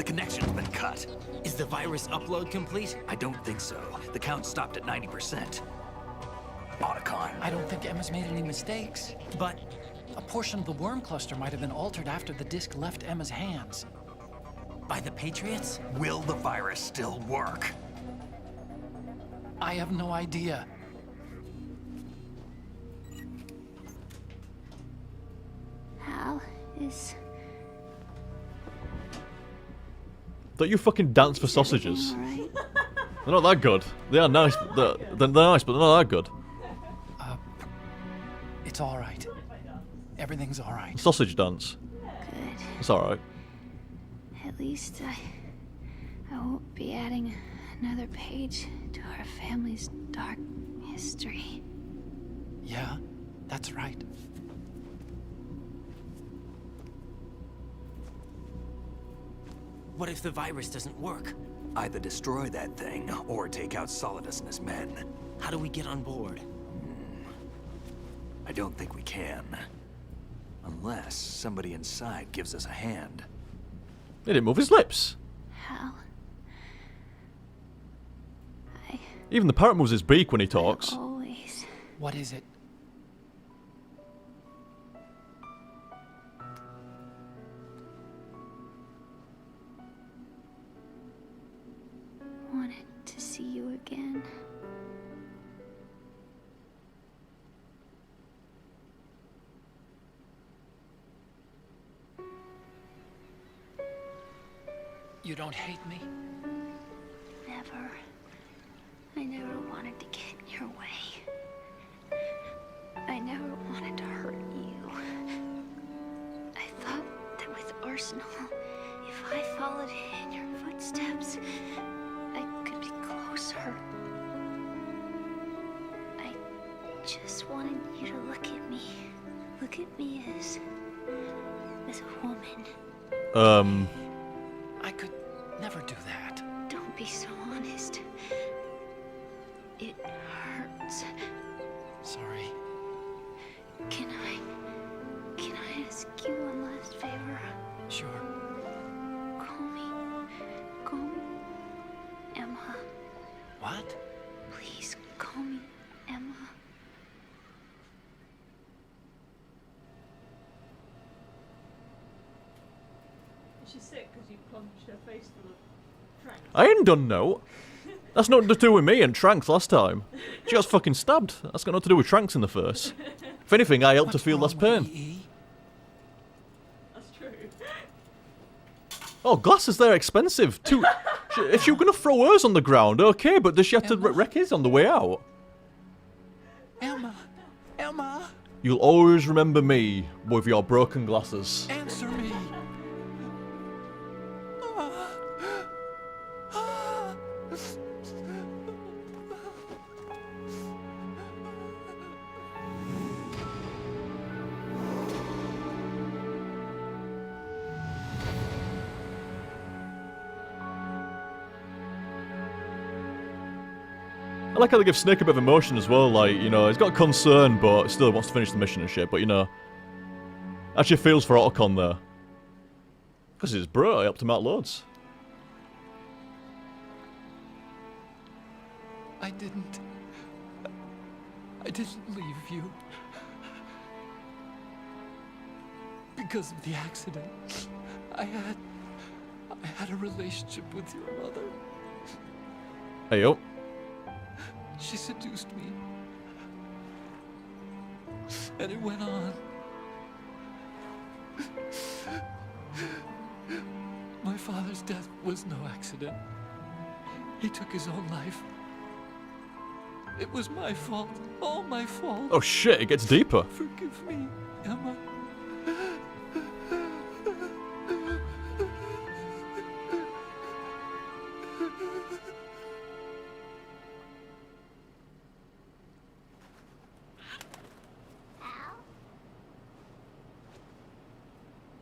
The connection's been cut. Is the virus upload complete? I don't think so. The count stopped at 90%. Otacon. I don't think Emma's made any mistakes. But A portion of the worm cluster might have been altered after the disc left Emma's hands. by the Patriots? Will the virus still work? I have no idea. Hal is... Don't you fucking dance for sausages? All right. They're not that good. They are nice. They're nice, but they're not that good. It's all right. Everything's all right. Sausage dance. Good. It's alright. At least I won't be adding another page to our family's dark history. Yeah, that's right. What if the virus doesn't work? Either destroy that thing, or take out Solidus and his men. How do we get on board? I don't think we can. Unless somebody inside gives us a hand. He didn't move his lips. Hal, Even the parrot moves his beak when he talks. always... What is it? wanted to see you again. You don't hate me? Never. I never wanted to get in your way. I never wanted to hurt you. I thought that with Arsenal, if I followed in your footsteps, I could be closer. I just wanted you to look at me. Look at me as a woman. I could never do that. Don't be so honest. It hurts. Sorry. Can I ask you one last favor? Sure. Call me Emma. What? Please call me Emma. She's sick because you plunged her face full of trank. I ain't done no. That's nothing to do with me and Tranks last time. She got fucking stabbed. That's got nothing to do with Tranks in the first. If anything, I helped her What's feel wrong less with pain. EE? That's true. Oh, glasses, they're expensive. If you're gonna throw hers on the ground, okay, but does she have to Emma? wreck his on the way out? Emma! Emma! You'll always remember me with your broken glasses. Answer me! I like how they give Snake a bit of emotion as well, like, you know, he's got concern, but still wants to finish the mission and shit, but, you know, actually feels for Otacon there. Because he's bro, I helped him out loads. I didn't leave you. Because of the accident. I had a relationship with your mother. Hey, yo. She seduced me. And it went on. My father's death was no accident. He took his own life. It was my fault. All my fault. Oh shit, it gets deeper. Forgive me, Emma.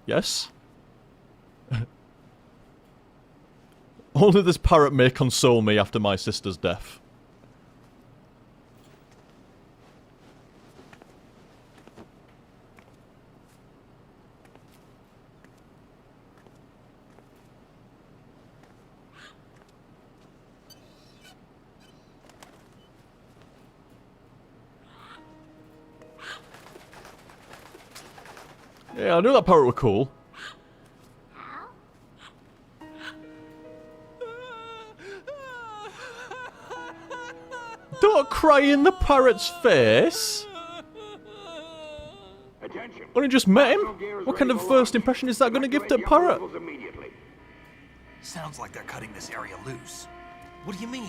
Yes? Only this parrot may console me after my sister's death. Yeah, I knew that parrot were cool. Don't cry in the parrot's face. Attention. Only just met him? What kind of first impression is that going to give to a parrot? Sounds like they're cutting this area loose. What do you mean?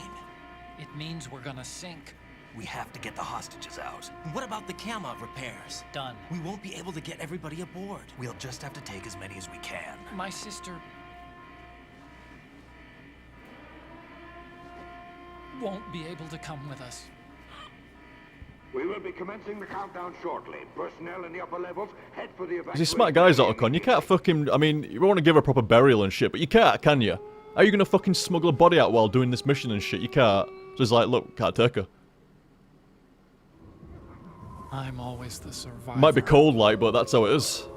It means we're gonna sink. We have to get the hostages out. What about the camo repairs? Done. We won't be able to get everybody aboard. We'll just have to take as many as we can. My sister won't be able to come with us. We will be commencing the countdown shortly. Personnel in the upper levels, head for the evacuation. These smart guys, Otacon. You can't fucking... I mean, you want to give her a proper burial and shit, but you can't, can you? How are you going to fucking smuggle a body out while doing this mission and shit? You can't. So it's like, look, can't take her. I'm always the survivor. Might be cold, like, but that's how it is.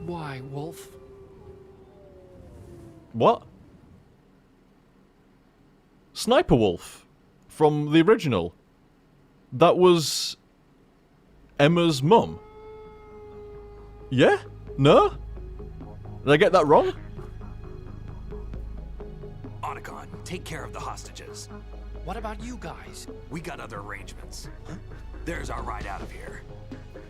Why, Wolf? What? Sniper Wolf. From the original. That was... Emma's mum. Yeah? No? Did I get that wrong? Otacon, take care of the hostages. What about you guys? We got other arrangements. There's our ride out of here.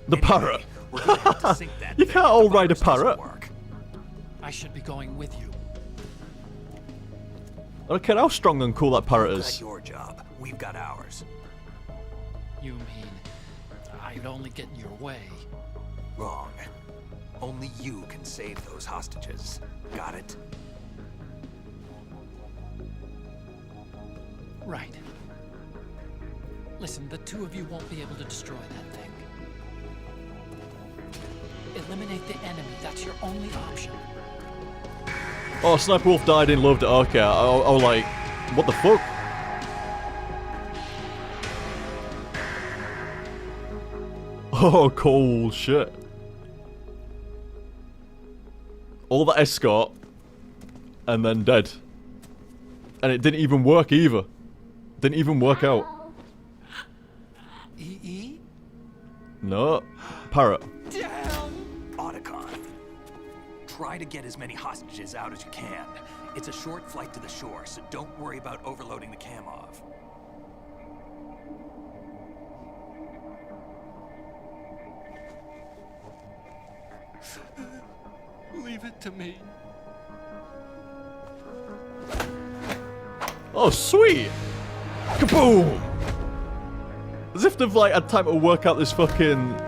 The parrot. We're gonna have to sink that You thing can't if all the ride a virus doesn't parrot. work. I should be going with you. I don't care how strong and cool that parrot You've is. got your job. We've got ours. You mean I'd only get in your way? Wrong. Only you can save those hostages. Got it? Right. Listen, the two of you won't be able to destroy that thing. Eliminate the enemy. That's your only option. Oh, Sniper Wolf died in Loved It. Okay, I was like, what the fuck? Oh, cool shit. All that escort, and then dead. And it didn't even work either. Didn't even work out. E.E.? No. Parrot. Otacon. Try to get as many hostages out as you can. It's a short flight to the shore, so don't worry about overloading the Kamov. Leave it to me. Oh, sweet! Kaboom! As if they've, like, had time to work out this fucking...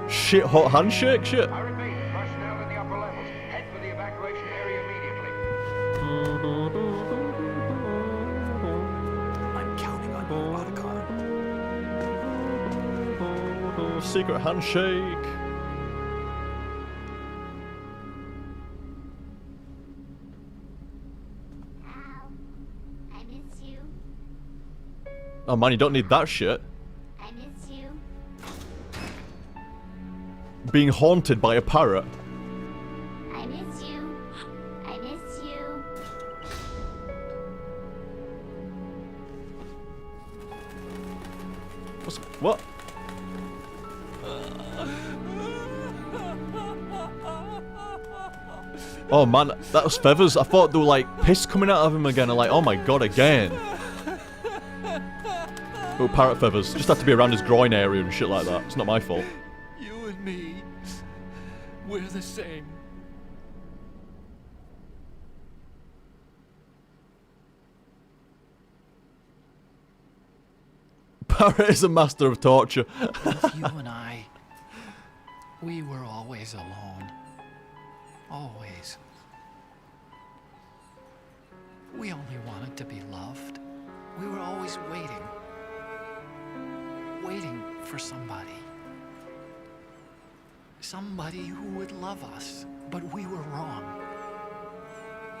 shit-hot handshake shit. I repeat, personnel in the upper levels, head for the evacuation area immediately. I'm counting on you, Otacon. Secret handshake. I miss you. Oh man, you don't need that shit. I miss you. Being haunted by a parrot. I miss you. I miss you. What? Oh man, that was feathers. I thought there were like piss coming out of him again. I'm like, oh my god, again. Oh, parrot feathers. Just had to be around his groin area and shit like that. It's not my fault. You and me, we're the same. Parrot is a master of torture. Both you and I, we were always alone. Always. We only wanted to be loved. We were always waiting. Waiting for somebody. Somebody who would love us. But we were wrong.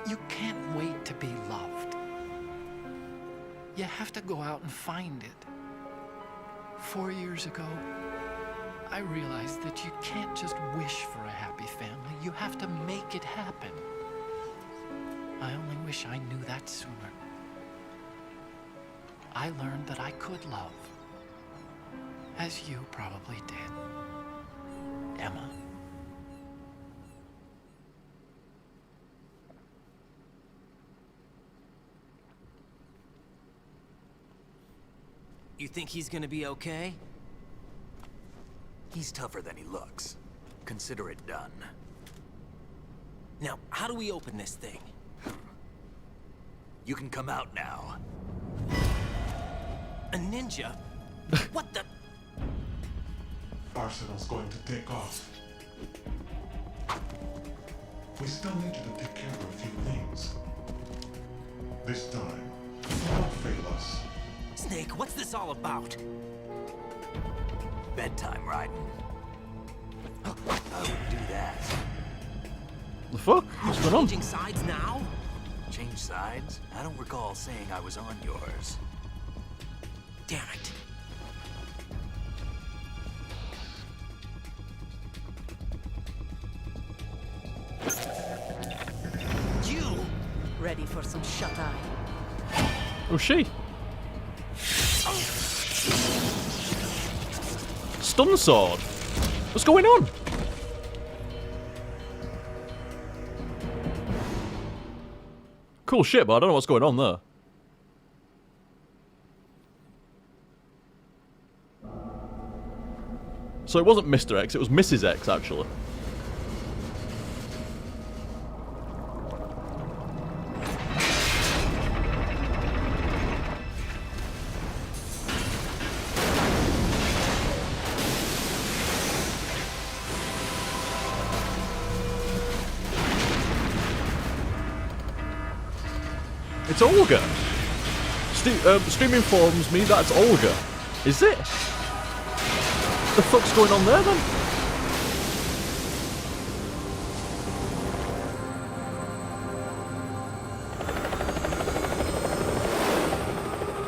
You can't wait to be loved. You have to go out and find it. 4 years ago, I realized that you can't just wish for a happy family. You have to make it happen. I only wish I knew that sooner. I learned that I could love, as you probably did. Emma. You think he's gonna be okay? He's tougher than he looks. Consider it done. Now, how do we open this thing? You can come out now. A ninja? What the? Arsenal's going to take off. We still need you to take care of a few things. This time, don't fail us. Snake, what's this all about? Bedtime, Raiden. I would do that. The fuck? What's going on? Changing sides now? Change sides? I don't recall saying I was on yours. Damn it. You! Ready for some shut-eye? Oh, she. Stun sword. What's going on? Cool shit, but I don't know what's going on there. So it wasn't Mr. X, it was Mrs. X, actually. It's Olga. Stream informs me that's Olga. Is it? What the fuck's going on there then?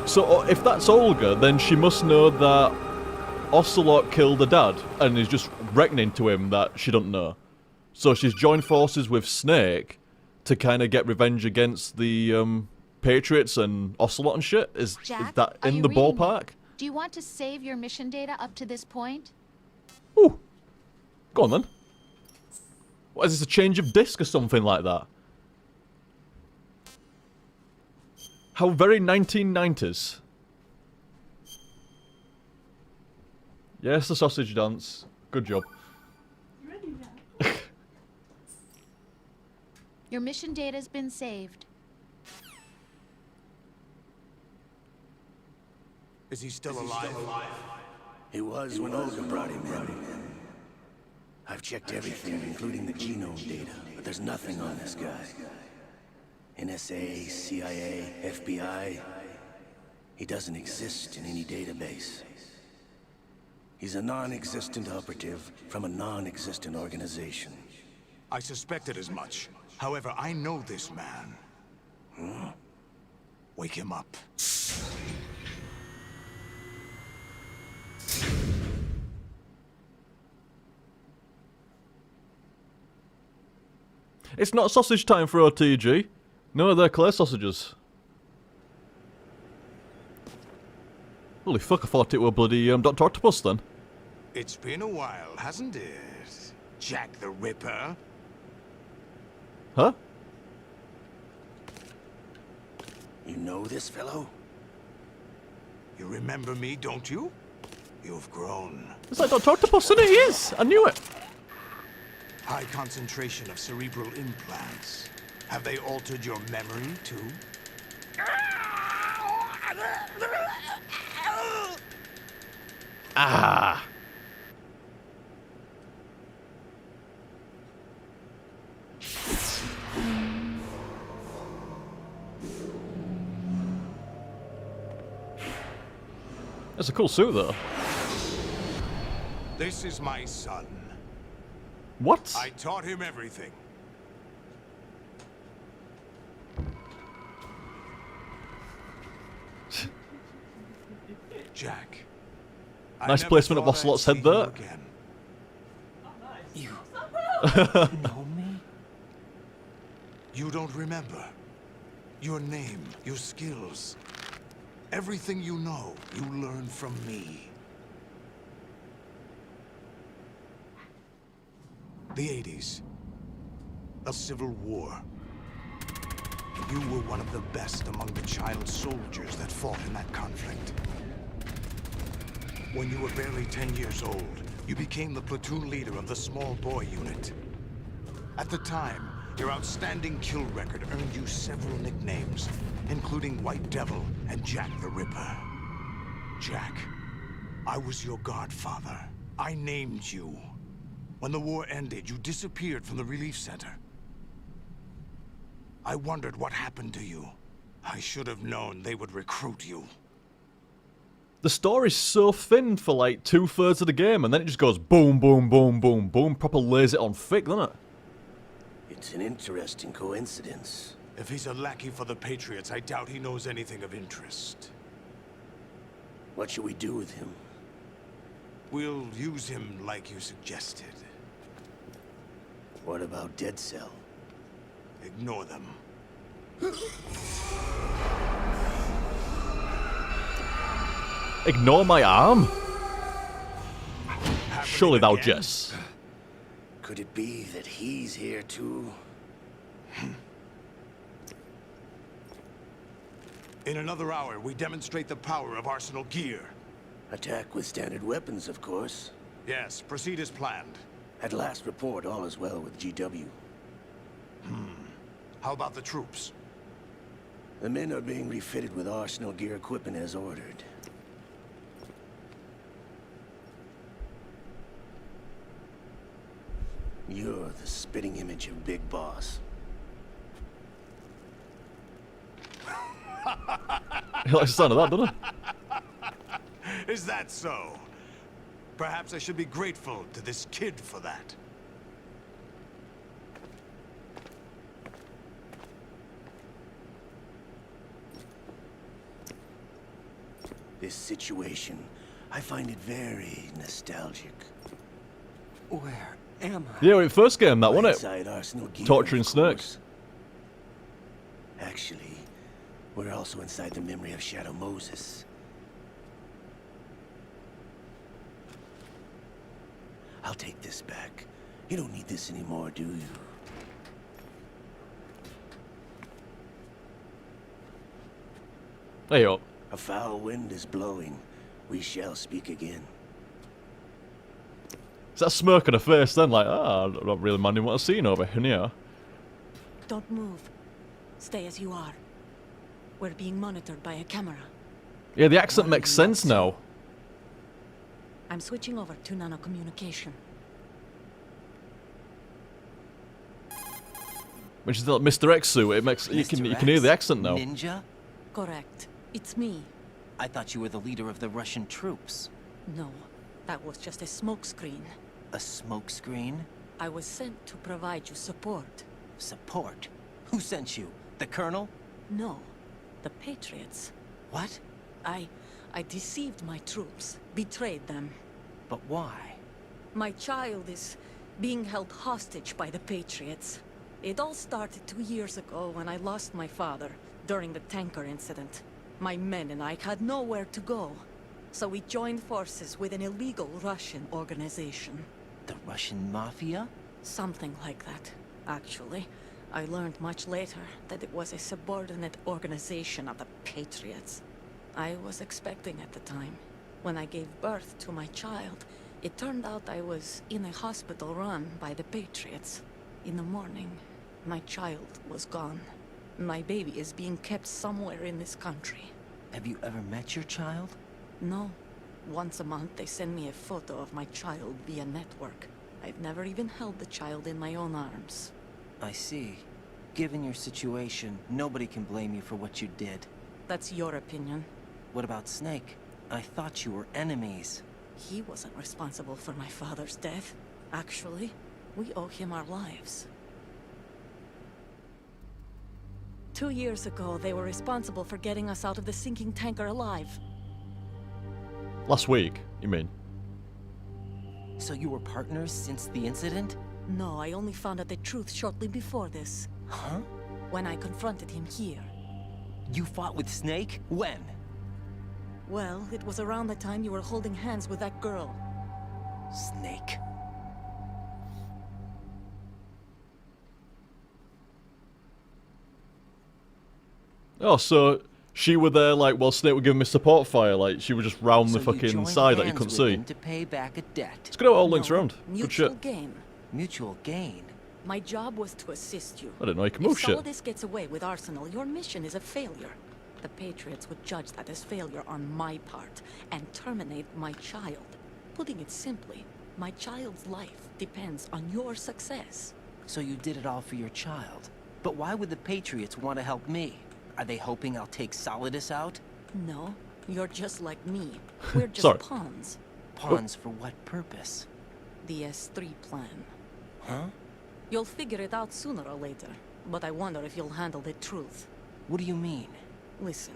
So if that's Olga, then she must know that Ocelot killed her dad and is just reckoning to him that she doesn't know. So she's joined forces with Snake to kind of get revenge against the Patriots and Ocelot and shit? Is that in the ballpark? Do you want to save your mission data up to this point? Ooh. Go on then. What, is this a change of disc or something like that? How very 1990s. Yes, the sausage dance. Good job. You ready now? Your mission data's been saved. Is he still alive? He was when Olga brought him in. I've checked everything, including the genome data, but there's nothing on this guy. NSA, CIA, FBI. He doesn't exist in any database. He's a non-existent operative from a non-existent organization. I suspected as much. However, I know this man. Huh? Wake him up. It's not sausage time for OTG. No, they're clay sausages. Holy fuck, I thought it were bloody Dr. Octopus then. It's been a while, hasn't it? Jack the Ripper. Huh? You know this fellow? You remember me, don't you? You've grown. It's like Dr. Octopus, and it is! I knew it! High concentration of cerebral implants. Have they altered your memory, too? Ah! That's a cool suit, though. This is my son. What? I taught him everything. Jack. Nice placement of Ocelot's head there. You know me? You don't remember. Your name, your skills. Everything you know, you learned from me. The 80s. A civil war. You were one of the best among the child soldiers that fought in that conflict. When you were barely 10 years old, you became the platoon leader of the small boy unit. At the time, your outstanding kill record earned you several nicknames, including White Devil and Jack the Ripper. Jack, I was your godfather. I named you. When the war ended, you disappeared from the relief center. I wondered what happened to you. I should have known they would recruit you. The story's so thin for like 2/3 of the game, and then it just goes boom, boom, boom, boom, boom. Proper lays it on thick, doesn't it? It's an interesting coincidence. If he's a lackey for the Patriots, I doubt he knows anything of interest. What should we do with him? We'll use him like you suggested. What about Dead Cell? Ignore them. Ignore my arm? Happening Surely thou again? jest. Could it be that he's here too? In another hour, we demonstrate the power of Arsenal gear. Attack with standard weapons, of course. Yes, proceed as planned. At last report, all is well with GW. How about the troops? The men are being refitted with Arsenal gear equipment as ordered. You're the spitting image of Big Boss. He likes the sound of that, doesn't he? Is that so? Perhaps I should be grateful to this kid for that. This situation, I find it very nostalgic. Where am I? Yeah, first game that, wasn't it? Inside Arsenal gear, Torturing of snakes. course. Actually, we're also inside the memory of Shadow Moses. I'll take this back. You don't need this anymore, do you? Hey up. A foul wind is blowing. We shall speak again. Is that smirk on her face then? Like, I'm not really minding what I'm seeing over here. Don't move. Stay as you are. We're being monitored by a camera. Yeah, the accent makes sense now. I'm switching over to nanocommunication. When she's like Mr. X suit, it makes you can hear the accent now. Ninja? Correct. It's me. I thought you were the leader of the Russian troops. No, that was just a smokescreen. A smokescreen? I was sent to provide you support. Support? Who sent you? The Colonel? No, the Patriots. What? I deceived my troops, betrayed them. But why? My child is being held hostage by the Patriots. It all started 2 years ago when I lost my father during the tanker incident. My men and I had nowhere to go, so we joined forces with an illegal Russian organization. The Russian Mafia? Something like that, actually. I learned much later that it was a subordinate organization of the Patriots. I was expecting at the time. When I gave birth to my child, it turned out I was in a hospital run by the Patriots. In the morning, my child was gone. My baby is being kept somewhere in this country. Have you ever met your child? No. Once a month, they send me a photo of my child via network. I've never even held the child in my own arms. I see. Given your situation, nobody can blame you for what you did. That's your opinion. What about Snake? I thought you were enemies. He wasn't responsible for my father's death. Actually, we owe him our lives. 2 years ago, they were responsible for getting us out of the sinking tanker alive. Last week, you mean? So you were partners since the incident? No, I only found out the truth shortly before this. Huh? When I confronted him here. You fought with Snake? When? Well, it was around the time you were holding hands with that girl. Snake. Oh, so she were there like while Snake were giving me support fire, like she was just round the So you fucking joined side that you hands couldn't with see. him to pay back a debt. It's good how it all links No, around. Good mutual shit. gain. Mutual gain. My job was to assist you. I didn't know you could move If shit. Solidus gets away with Arsenal, your mission is a failure. The Patriots would judge that as failure on my part and terminate my child. Putting it simply, my child's life depends on your success. So you did it all for your child. But why would the Patriots want to help me? Are they hoping I'll take Solidus out? No, you're just like me. We're just Sorry. pawns. Pawns for what purpose? The S3 plan. Huh? You'll figure it out sooner or later, but I wonder if you'll handle the truth. What do you mean? Listen,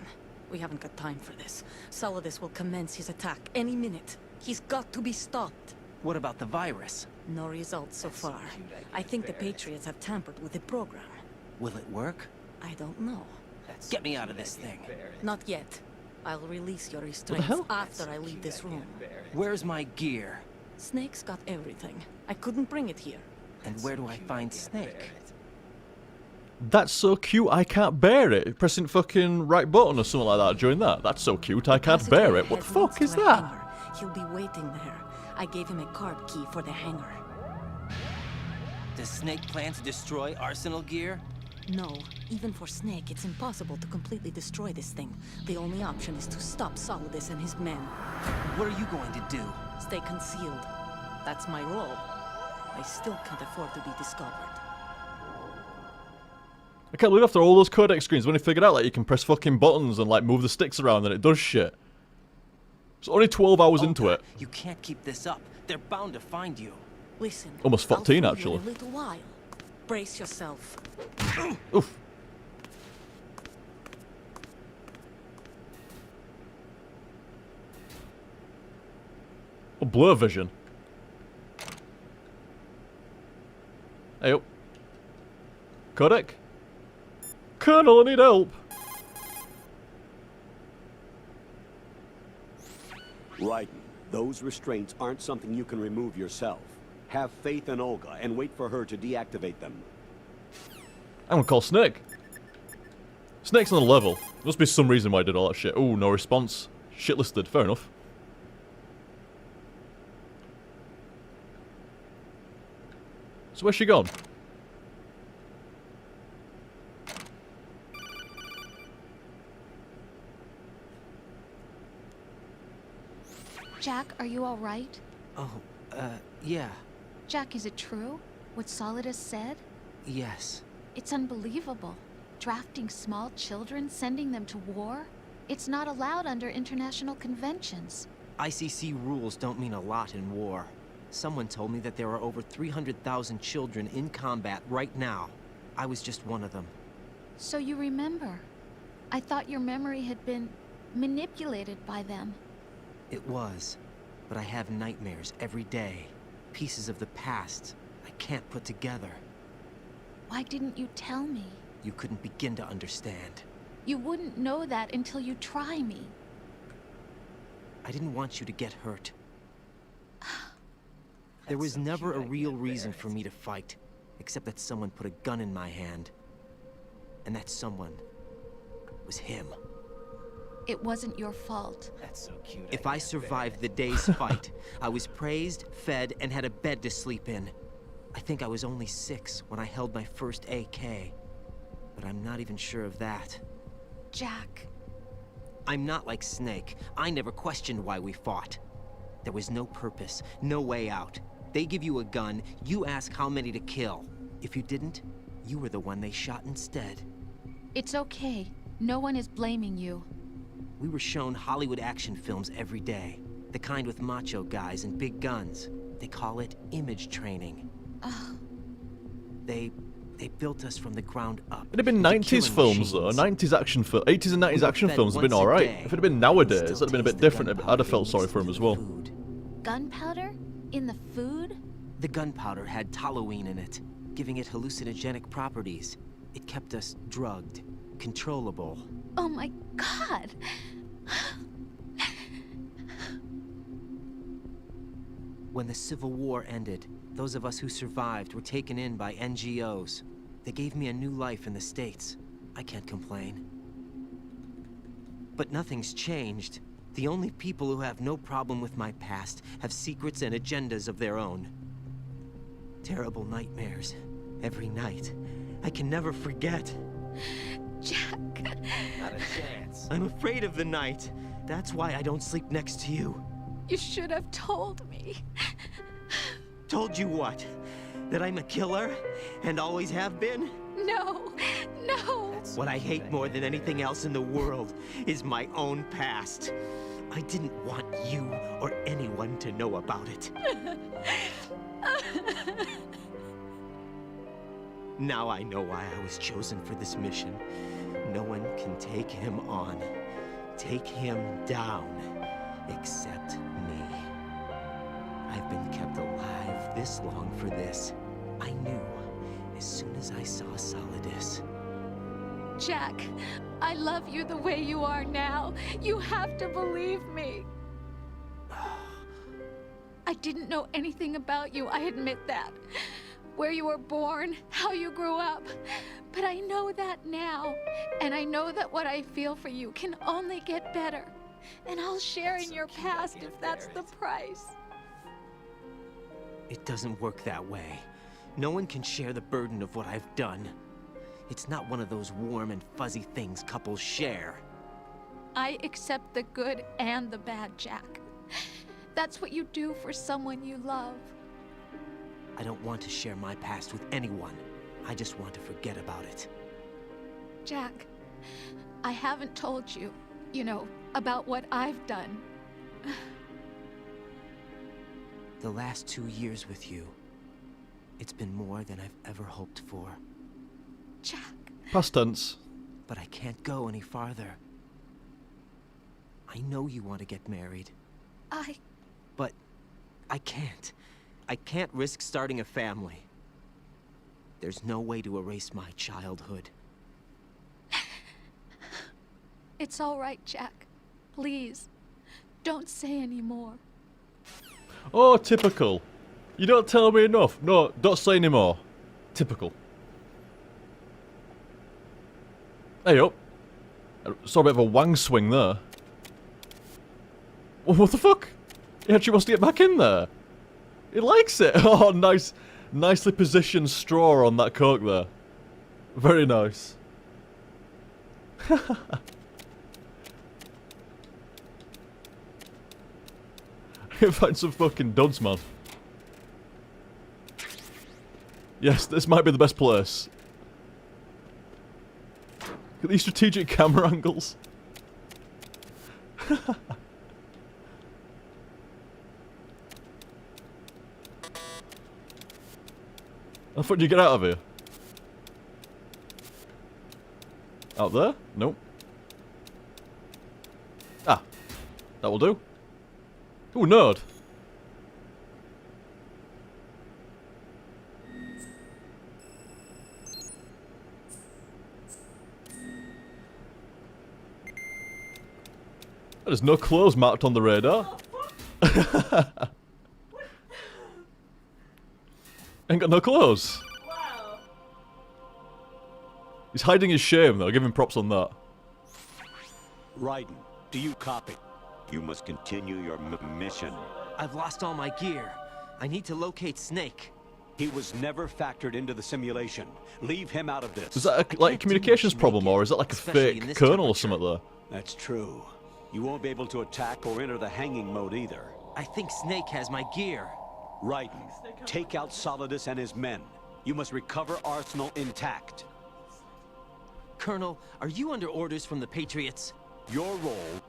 we haven't got time for this. Solidus will commence his attack any minute. He's got to be stopped. What about the virus? No results so far. I think the Patriots have tampered with the program. Will it work? I don't know. Get me out of this thing. Not yet. I'll release your restraints hell? after I leave this room. Where's my gear? Snake's got everything. I couldn't bring it here. And where do I find Snake? That's so cute, I can't bear it. Pressing fucking right button or something like that during that. That's so cute, I can't bear it. What the fuck is that? He'll be waiting there. I gave him a card key for the hangar. Does Snake plan to destroy Arsenal gear? No, even for Snake, it's impossible to completely destroy this thing. The only option is to stop Solidus and his men. What are you going to do? Stay concealed. That's my role. I still can't afford to be discovered. I can't believe after all those codec screens, when he figured out like you can press fucking buttons and like move the sticks around and it does shit. It's only 12 hours into it. You can't keep this up. They're bound to find you. Listen. Almost 14 I'll free you actually. in a little while. Brace yourself. Oof. Oh, blur vision. Hey up. Codec? Colonel, I need help. Raiden, those restraints aren't something you can remove yourself. Have faith in Olga and wait for her to deactivate them. I'm gonna call Snake. Snake's on the level. Must be some reason why I did all that shit. Ooh, no response. Shit listed. Fair enough. So where's she gone? Jack, are you all right? Oh, yeah. Jack, is it true? What Solidus said? Yes. It's unbelievable. Drafting small children, sending them to war? It's not allowed under international conventions. ICC rules don't mean a lot in war. Someone told me that there are over 300,000 children in combat right now. I was just one of them. So you remember. I thought your memory had been manipulated by them. It was, but I have nightmares every day. Pieces of the past I can't put together. Why didn't you tell me? You couldn't begin to understand. You wouldn't know that until you try me. I didn't want you to get hurt. There was never a real reason for me to fight, except that someone put a gun in my hand. And that someone was him. It wasn't your fault. That's so cute. If I survived the day's fight, I was praised, fed, and had a bed to sleep in. I think I was only 6 when I held my first AK. But I'm not even sure of that. Jack. I'm not like Snake. I never questioned why we fought. There was no purpose, no way out. They give you a gun, you ask how many to kill. If you didn't, you were the one they shot instead. It's okay. No one is blaming you. We were shown Hollywood action films every day. The kind with macho guys and big guns. They call it image training. They built us from the ground up. It'd have been 90s films though, 90s action 80s and 90s action films would have been alright. If it had been nowadays, it'd have been a bit different. I'd have felt sorry for him as well. Gunpowder? In the food? The gunpowder had toluene in it, giving it hallucinogenic properties. It kept us drugged, controllable. Oh my god! When the Civil War ended, those of us who survived were taken in by NGOs. They gave me a new life in the States. I can't complain. But nothing's changed. The only people who have no problem with my past have secrets and agendas of their own. Terrible nightmares. Every night. I can never forget. Jack. Not a chance. I'm afraid of the night. That's why I don't sleep next to you. You should have told me. Told you what? That I'm a killer? And always have been? No, no. What I hate more than anything else in the world is my own past. I didn't want you or anyone to know about it. Now I know why I was chosen for this mission. No one can take him on, take him down, except me. I've been kept alive this long for this. I knew as soon as I saw Solidus. Jack, I love you the way you are now. You have to believe me. I didn't know anything about you, I admit that. Where you were born, how you grew up. But I know that now. And I know that what I feel for you can only get better. And I'll share in your past if that's the price. It doesn't work that way. No one can share the burden of what I've done. It's not one of those warm and fuzzy things couples share. I accept the good and the bad, Jack. That's what you do for someone you love. I don't want to share my past with anyone. I just want to forget about it. Jack, I haven't told you, about what I've done. The last 2 years with you, it's been more than I've ever hoped for. Jack. Past tense. But I can't go any farther. I know you want to get married. But I can't. I can't risk starting a family. There's no way to erase my childhood. It's all right, Jack. Please, don't say any more. Oh, typical. You don't tell me enough. No, don't say any more. Typical. Hey up. I saw a bit of a wang swing there. What the fuck? He actually wants to get back in there. He likes it. Oh, nice. Nicely positioned straw on that coke there. Very nice. Find some fucking duds, man. Yes, this might be the best place. Look at these strategic camera angles. How the fuck do you get out of here? Out there? Nope. Ah. That will do. Ooh, nerd. There's no clothes marked on the radar. Ain't got no clothes. Wow. He's hiding his shame though, give him props on that. Raiden, do you copy? You must continue your mission. I've lost all my gear. I need to locate Snake. He was never factored into the simulation. Leave him out of this. Is that a communications problem or is that like a fake kernel or something there? That's true. You won't be able to attack or enter the hanging mode either. I think Snake has my gear. Raiden, take out Solidus and his men. You must recover Arsenal intact. Colonel, are you under orders from the Patriots? Your role,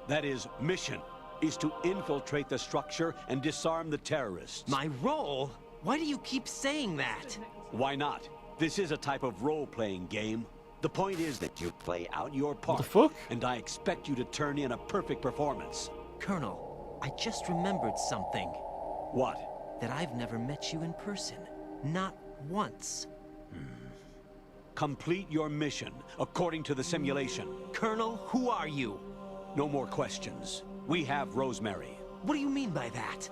that is mission, is to infiltrate the structure and disarm the terrorists. My role? Why do you keep saying that? Why not? This is a type of role-playing game. The point is that you play out your part. What the fuck? And I expect you to turn in a perfect performance. Colonel, I just remembered something. What? That I've never met you in person. Not once. Complete your mission, according to the simulation. Colonel, who are you? No more questions. We have Rosemary. What do you mean by that?